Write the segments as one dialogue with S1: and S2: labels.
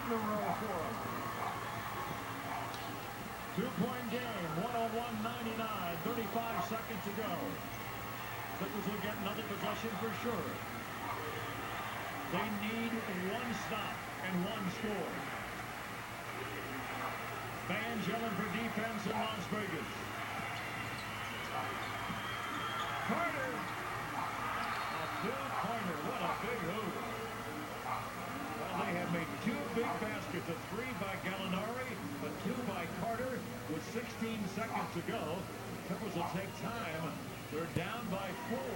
S1: in a row for him. 2-point game, 101-99, 35 seconds to go. Clippers will get another possession for sure. They need one stop and one score. Fans yelling for defense in Las Vegas. Carter. A two-pointer. What a big move. Well, they have made two big baskets. A three by Gallinari, a two by Carter with 16 seconds to go. Clippers will take time. They're down by 4. Of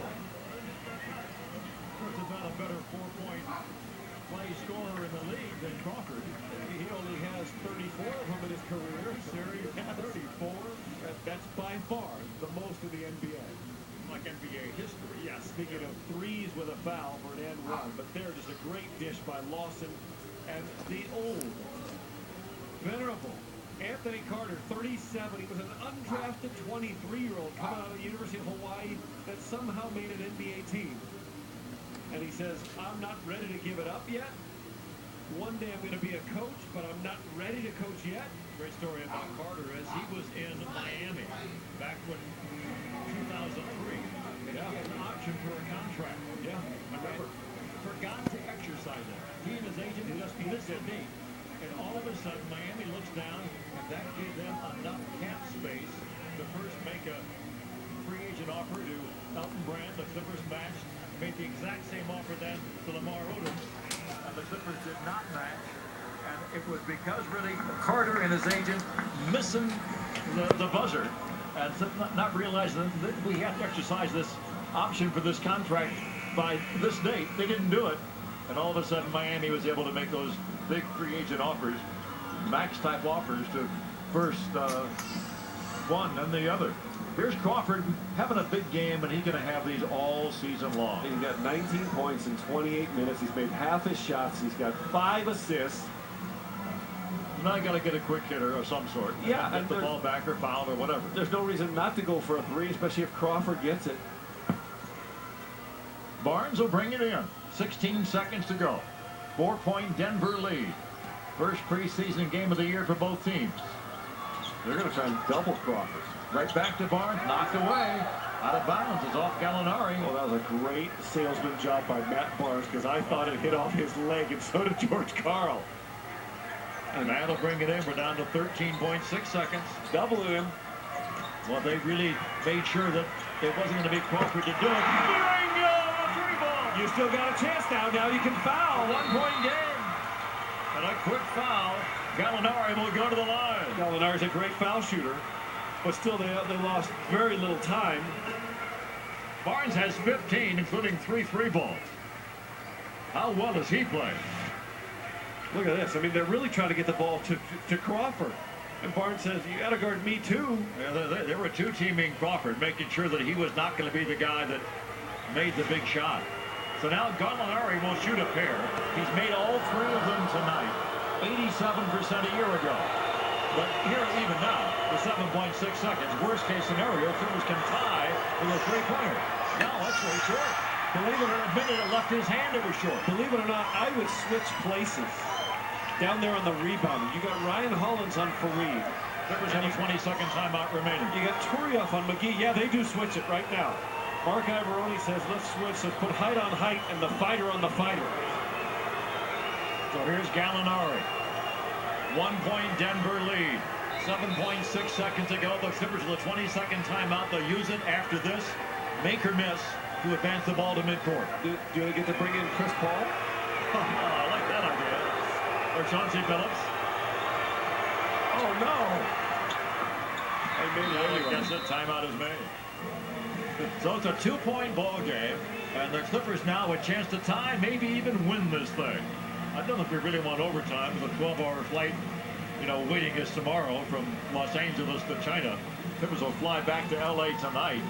S1: course, it's not a better 4-point play scorer in the league than Crawford.
S2: He only has 34 of them in his career. Series 34. That's by far the most in the NBA.
S1: Like NBA history, yes.
S2: Speaking of threes with a foul for an and run, but there just a great dish by Lawson. And the old, venerable Anthony Carter, 37. He was an undrafted 23-year-old coming out of the University of Hawaii that somehow made an NBA team. And he says, I'm not ready to give it up yet. One day I'm going to be a coach, but I'm not ready to coach yet.
S1: Great story about Carter as he was in Miami back when 2003. Yeah. He had an option for a contract.
S2: Yeah.
S1: I remember. Forgot to exercise it. He and his agent just missed a date. And all of a sudden, Miami looks down, and that gave them enough cap space to first make a free agent offer to Elton Brand. The Clippers matched, made the exact same offer then to Lamar Odom. And the Clippers did not match. And it was because really Carter and his agent missing the buzzer and not realizing that we have to exercise this option for this contract by this date. They didn't do it. And all of a sudden, Miami was able to make those big free agent offers, max-type offers to first one and the other. Here's Crawford having a big game, and he's going to have these all season long.
S2: He's got 19 points in 28 minutes. He's made half his shots. He's got 5 assists.
S1: Now you got to get a quick hitter of some sort.
S2: Yeah,
S1: and get the ball back or foul or whatever.
S2: There's no reason not to go for a three, especially if Crawford gets it.
S1: Barnes will bring it in. 16 seconds to go. 4-point Denver lead. First preseason game of the year for both teams.
S2: They're going to try and double Crawford.
S1: Right back to Barnes, knocked away. Out of bounds, is off Gallinari.
S2: Oh, that was a great salesman job by Matt Barnes, because I thought it hit off his leg, and so did George Karl.
S1: And that'll bring it in. We're down to 13.6 seconds.
S2: Double him.
S1: Well, they really made sure that it wasn't going to be Crawford to do it. Bingo! Three ball!
S2: You still got a chance now. Now you can foul.
S1: 1-point game. And a quick foul. Gallinari will go to the line.
S2: Gallinari's a great foul shooter, but still they lost very little time.
S1: Barnes has 15, including 3 3-balls. How well does he play?
S2: Look at this. I mean, they're really trying to get the ball to Crawford. And Barnes says, you got to guard me too.
S1: Yeah, they were two-teaming Crawford, making sure that he was not going to be the guy that made the big shot. So now Gallinari will shoot a pair. He's made all 3 of them tonight. 87% a year ago. But here, even now, with 7.6 seconds, worst case scenario, Clippers can tie with a 3-pointer. No, that's way short. Believe it or not, admitted it left his hand, it was short.
S2: Believe it or not, I would switch places. Down there on the rebound, you got Ryan Hollins on Fareed.
S1: Clippers have a 20-second timeout remaining.
S2: You got Turioff on McGee. Yeah, they do switch it right now. Mark Ivoroni says, let's switch. Let's put height on height and the fighter on the fighter.
S1: So here's Gallinari. 1-point Denver lead. 7.6 seconds to go. The Clippers with a 20-second timeout. They'll use it after this. Make or miss to advance the ball to midcourt.
S2: Do they get to bring in Chris Paul?
S1: I like that idea. Or Chauncey Billups.
S2: Oh, no.
S1: I guess that timeout is made. So it's a 2-point ball game. And the Clippers now a chance to tie, maybe even win this thing. I don't know if we really want overtime with a 12-hour flight, waiting us tomorrow from Los Angeles to China. Clippers will fly back to L.A. tonight.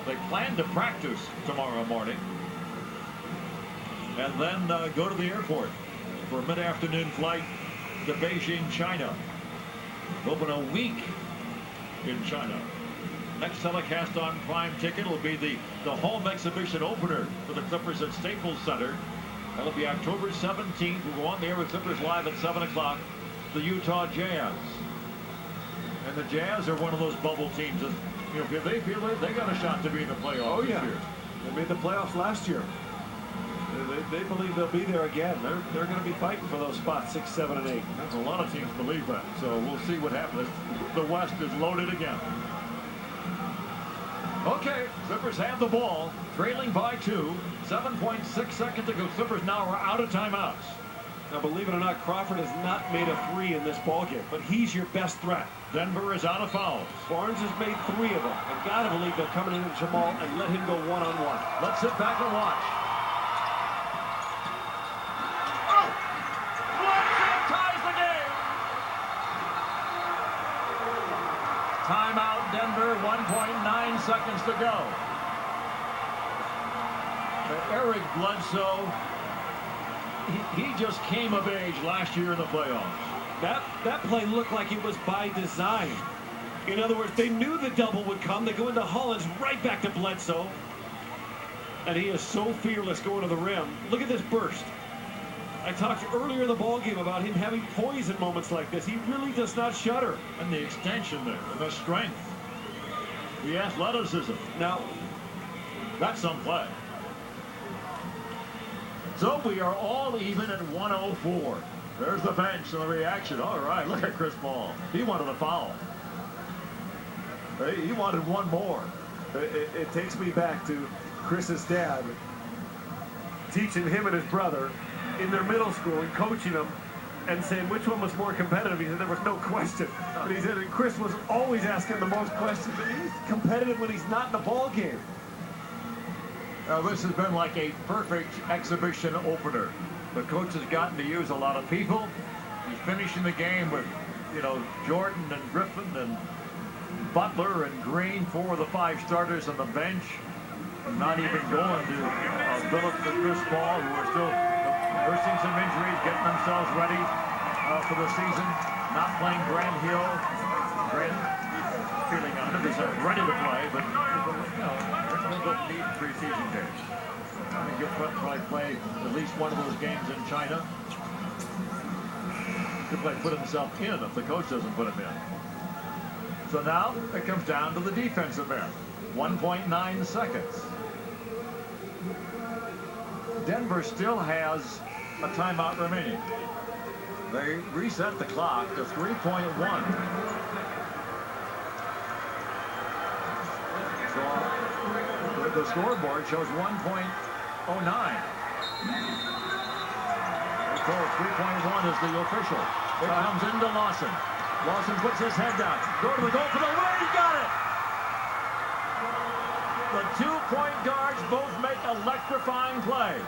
S1: They plan to practice tomorrow morning. And then go to the airport for a mid-afternoon flight to Beijing, China. Open a week in China. Next telecast on Prime Ticket will be the home exhibition opener for the Clippers at Staples Center That'll be October 17th. We'll go on the air with Clippers live at 7 o'clock. The Utah Jazz. And the Jazz are one of those bubble teams that, you know, if they feel it, they got a shot to be in the playoffs this year.
S2: They made the playoffs last year. They believe they'll be there again. They're going to be fighting for those spots 6, 7, and 8.
S1: A lot of teams believe that. So we'll see what happens. The West is loaded again. Okay, Clippers have the ball, trailing by 2. 7.6 seconds to go. Clippers now are out of timeouts.
S2: Now, believe it or not, Crawford has not made a 3 in this ballgame, but he's your best threat.
S1: Denver is out of fouls.
S2: Barnes has made 3 of them. I've got to believe they're coming in at Jamal and let him go one-on-one.
S1: Let's sit back and watch. Timeout, Denver, 1.9 seconds to go. Eric Bledsoe, he just came of age last year in the playoffs.
S2: That play looked like it was by design. In other words, they knew the double would come. They go into Hollins, right back to Bledsoe. And he is so fearless going to the rim. Look at this burst. I talked earlier in the ballgame about him having poise in moments like this. He really does not shudder.
S1: And the extension there, and the strength, the athleticism.
S2: Now,
S1: that's some play. So we are all even at 104. There's the bench and the reaction. All right, look at Chris Paul. He wanted a foul. He wanted one more.
S2: It takes me back to Chris's dad teaching him and his brother in their middle school and coaching them and saying which one was more competitive. He said there was no question. But he said and Chris was always asking the most questions. And he's competitive when he's not in the ball game.
S1: This has been like a perfect exhibition opener. The coach has gotten to use a lot of people. He's finishing the game with, you know, Jordan and Griffin and Butler and Green, 4 of the 5 starters on the bench. Not even going to Phillips and Chris Paul, who are still nursing some injuries, getting themselves ready for the season. Not playing Grant Hill. Grant feeling 100% ready to play, but you know, they don't need preseason games. I think he'll probably play at least one of those games in China. Could probably put himself in if the coach doesn't put him in. So now it comes down to the defensive end. 1.9 seconds. Denver still has a timeout remaining. They reset the clock to 3.1. So the scoreboard shows 1.09. So 3.1 is the official. It comes into Lawson. Lawson puts his head down. Go to the goal for the win. He got it. The 2-point guards both make electrifying plays.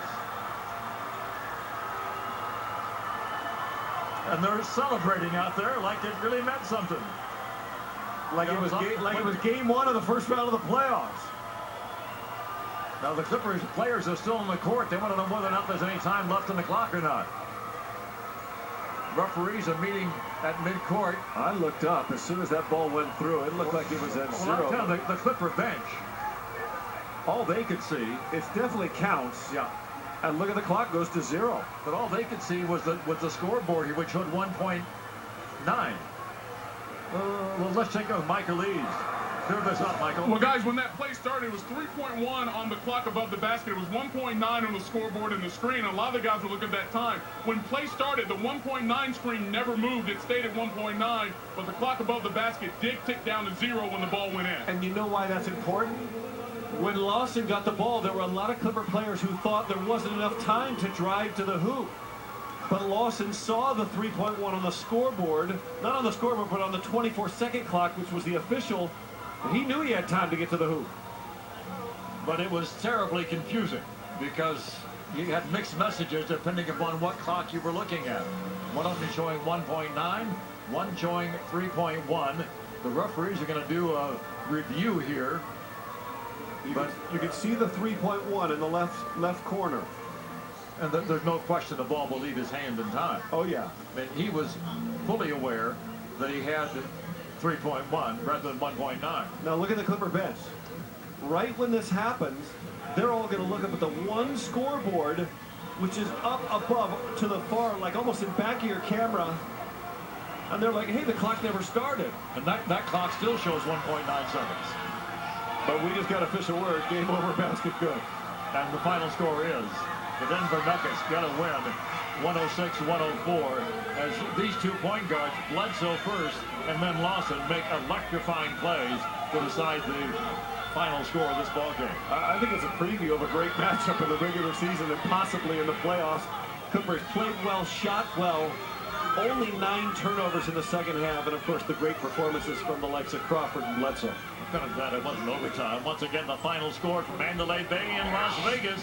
S1: And they're celebrating out there like it really meant something.
S2: Like it was game 1 of the first round of the playoffs.
S1: Now the Clippers players are still on the court. They want to know whether or not there's any time left in the clock or not. Referees are meeting at midcourt.
S2: I looked up as soon as that ball went through. It looked like it was at 0.
S1: Well, the Clipper bench, all they could see,
S2: it definitely counts. Yeah. And look at the clock goes to 0.
S1: But all they could see was the scoreboard here, which showed 1.9. Well, let's check out Michael Lees. Clear this up, Michael.
S3: Well, guys, when that play started, it was 3.1 on the clock above the basket. It was 1.9 on the scoreboard and the screen. A lot of the guys were looking at that time. When play started, the 1.9 screen never moved. It stayed at 1.9, but the clock above the basket did tick down to 0 when the ball went in.
S2: And you know why that's important? When Lawson got the ball, there were a lot of Clipper players who thought there wasn't enough time to drive to the hoop. But Lawson saw the 3.1 on the scoreboard, not on the scoreboard, but on the 24-second clock, which was the official. And he knew he had time to get to the hoop.
S1: But it was terribly confusing because you had mixed messages depending upon what clock you were looking at. One of them showing 1.9, one showing 3.1. The referees are going to do a review here.
S2: But you can see the 3.1 in the left corner.
S1: And there's no question the ball will leave his hand in time.
S2: Oh, yeah.
S1: I mean, he was fully aware that he had 3.1 rather than 1.9.
S2: Now look at the Clipper bench. Right when this happens, they're all going to look up at the one scoreboard which is up above to the far, like almost in back of your camera. And they're like, hey, the clock never started.
S1: And that clock still shows 1.9 seconds.
S2: But we just got official word, game over, basket good.
S1: And the final score is the Denver Nuggets get a win, 106-104, as these 2 point guards, Bledsoe first, and then Lawson, make electrifying plays to decide the final score of this ball game.
S2: I think it's a preview of a great matchup in the regular season and possibly in the playoffs. Clippers played well, shot well, only 9 turnovers in the second half, and of course the great performances from the likes of Crawford and Bledsoe.
S1: I'm glad it wasn't overtime. Once again, the final score from Mandalay Bay in Las Vegas.